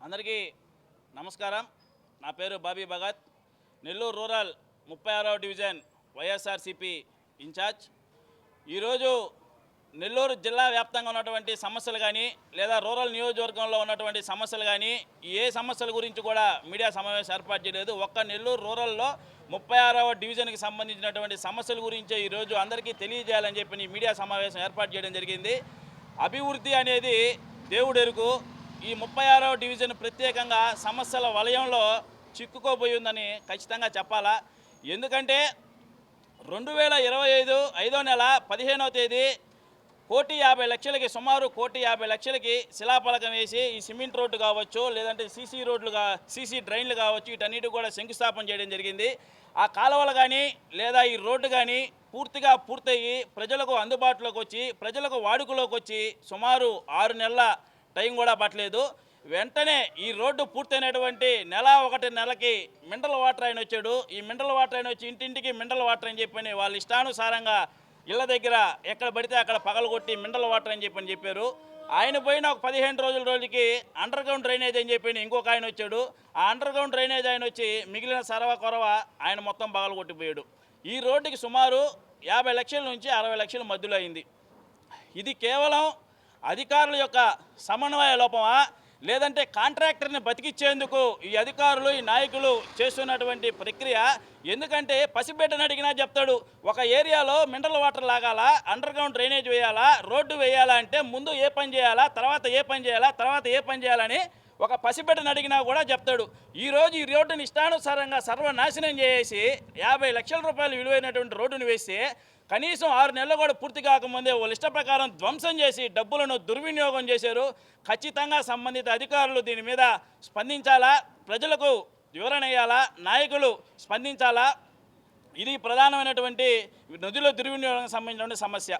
అందరికీ నమస్కారం. నా పేరు బాబీ భగత్, నెల్లూరు రూరల్ 36వ డివిజన్ వైఎస్ఆర్సీపీ ఇన్ఛార్జ్. ఈరోజు నెల్లూరు జిల్లా వ్యాప్తంగా ఉన్నటువంటి సమస్యలు కానీ లేదా రూరల్ నియోజకవర్గంలో ఉన్నటువంటి సమస్యలు కానీ ఏ సమస్యల గురించి కూడా మీడియా సమావేశం ఏర్పాటు చేయలేదు. ఒక్క నెల్లూరు రూరల్లో 36వ డివిజన్కి సంబంధించినటువంటి సమస్యల గురించే ఈరోజు అందరికీ తెలియజేయాలని చెప్పి ఈ మీడియా సమావేశం ఏర్పాటు చేయడం జరిగింది. అభివృద్ధి అనేది దేవుడు ఎరుగు. ఈ 36వ డివిజన్ ప్రత్యేకంగా సమస్యల వలయంలో చిక్కుకోబోయిందని ఖచ్చితంగా చెప్పాలా. ఎందుకంటే 2025 5వ నెల 15వ తేదీ 1,50,00,000కి సుమారు 1,50,00,000కి శిలాఫలకం వేసి ఈ సిమెంట్ రోడ్డు కావచ్చు, లేదంటే సీసీ డ్రైన్లు కావచ్చు, వీటన్నిటి కూడా శంకుస్థాపన చేయడం జరిగింది. ఆ కాలువలు కానీ లేదా ఈ రోడ్డు కానీ పూర్తిగా పూర్తయ్యి ప్రజలకు అందుబాటులోకి వచ్చి ప్రజలకు వాడుకలోకి వచ్చి సుమారు 6 నెలల టైం కూడా పట్టలేదు. వెంటనే ఈ రోడ్డు పూర్తయినటువంటి నెల 1 నెలకి మినరల్ వాటర్ ఆయన వచ్చాడు. ఈ మినరల్ వాటర్ ఆయన వచ్చి ఇంటింటికి మినరల్ వాటర్ అని చెప్పని వాళ్ళ ఇష్టానుసారంగా ఇళ్ళ దగ్గర ఎక్కడ పడితే అక్కడ పగలగొట్టి మినరల్ వాటర్ అని చెప్పారు. ఆయన పోయిన ఒక 15 రోజులకి అండర్ గ్రౌండ్ డ్రైనేజ్ అని చెప్పి ఇంకొక ఆయన వచ్చాడు. ఆ అండర్ గ్రౌండ్ డ్రైనేజ్ ఆయన వచ్చి మిగిలిన సరవ కొరవ ఆయన మొత్తం పగలగొట్టిపోయాడు. ఈ రోడ్డుకి సుమారు 50 లక్షల నుంచి 60 లక్షల మధ్యలో అయింది. ఇది కేవలం అధికారుల యొక్క సమన్వయ లోపమా, లేదంటే కాంట్రాక్టర్ని బతికిచ్చేందుకు ఈ అధికారులు ఈ నాయకులు చేస్తున్నటువంటి ప్రక్రియ? ఎందుకంటే పసిబిడ్డని అడిగినా చెప్తాడు, ఒక ఏరియాలో మినరల్ వాటర్ లాగాలా, అండర్ గ్రౌండ్ డ్రైనేజ్ వేయాలా, రోడ్డు వేయాలా అంటే ముందు ఏ పని చేయాలా, తర్వాత ఏ పని చేయాలా, తర్వాత ఏ పని చేయాలని ఒక పసిబిడ్డని అడిగినా కూడా చెప్తాడు. ఈరోజు ఈ రోడ్డుని ఇష్టానుసారంగా సర్వనాశనం చేసి 50 లక్షల రూపాయలు విలువైనటువంటి రోడ్డును వేస్తే కనీసం 6 నెలలు కూడా పూర్తి కాకముందే వాళ్ళ ఇష్ట ప్రకారం ధ్వంసం చేసి డబ్బులను దుర్వినియోగం చేశారు. ఖచ్చితంగా సంబంధిత అధికారులు దీని మీద స్పందించాలా, ప్రజలకు వివరణ ఇవ్వాలా, నాయకులు స్పందించాలా. ఇది ప్రధానమైనటువంటి నదుల దుర్వినియోగానికి సంబంధించిన సమస్య.